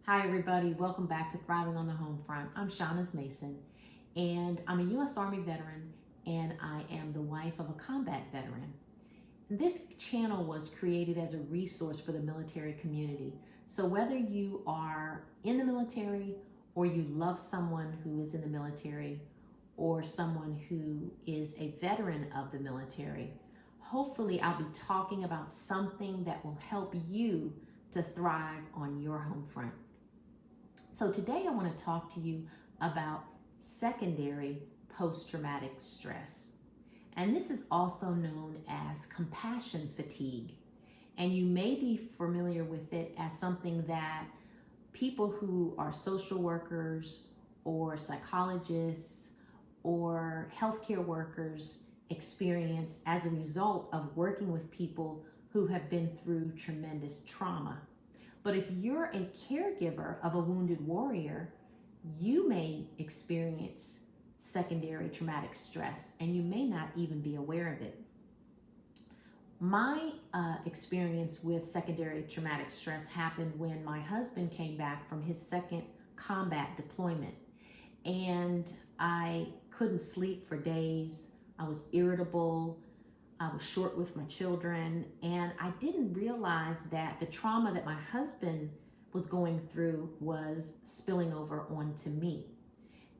Hi everybody, welcome back to Thriving on the Home Front. I'm Shauna's Mason, and I'm a U.S. Army veteran, and I am the wife of a combat veteran. This channel was created as a resource for the military community. So whether you are in the military or you love someone who is in the military or someone who is a veteran of the military, hopefully I'll be talking about something that will help you to thrive on your home front. So today I want to talk to you about secondary post-traumatic stress. And this is also known as compassion fatigue. And you may be familiar with it as something that people who are social workers or psychologists or healthcare workers experience as a result of working with people who have been through tremendous trauma. But if you're a caregiver of a wounded warrior, you may experience secondary traumatic stress and you may not even be aware of it. My experience with secondary traumatic stress happened when my husband came back from his second combat deployment, and I couldn't sleep for days. I was irritable. I was short with my children, and I didn't realize that the trauma that my husband was going through was spilling over onto me.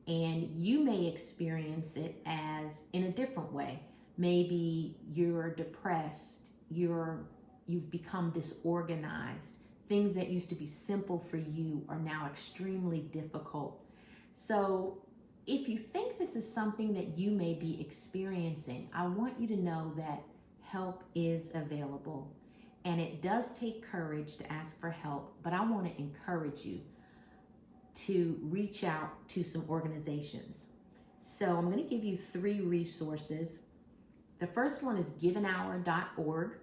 And you may experience it as in a different way. Maybe you're depressed, you've become disorganized. Things that used to be simple for you are now extremely difficult. So if you think this is something that you may be experiencing, I want you to know that help is available. And it does take courage to ask for help, but I want to encourage you to reach out to some organizations. So I'm going to give you 3 resources. The first one is giveanhour.org.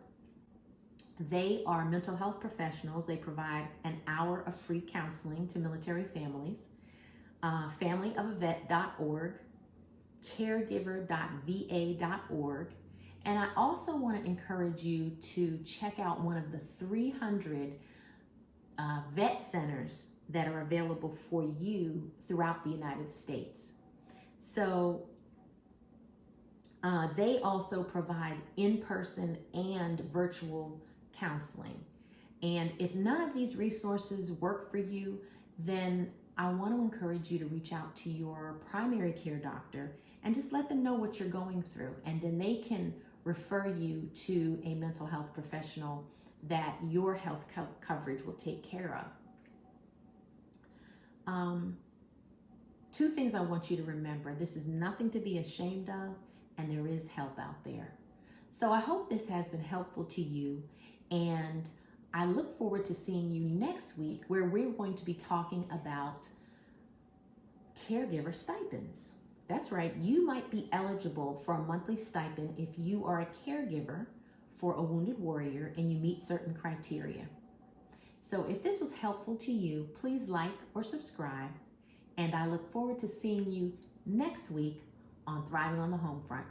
They are mental health professionals. They provide an hour of free counseling to military families. Familyofavet.org, caregiver.va.org, and I also want to encourage you to check out one of the 300 vet centers that are available for you throughout the United States. So they also provide in-person and virtual counseling. And if none of these resources work for you, then I want to encourage you to reach out to your primary care doctor and just let them know what you're going through. And then they can refer you to a mental health professional that your health coverage will take care of. 2 things I want you to remember. This is nothing to be ashamed of, and there is help out there. So I hope this has been helpful to you, and I look forward to seeing you next week, where we're going to be talking about caregiver stipends. That's right, you might be eligible for a monthly stipend if you are a caregiver for a wounded warrior and you meet certain criteria. So if this was helpful to you, please like or subscribe, and I look forward to seeing you next week on Thriving on the Home Front.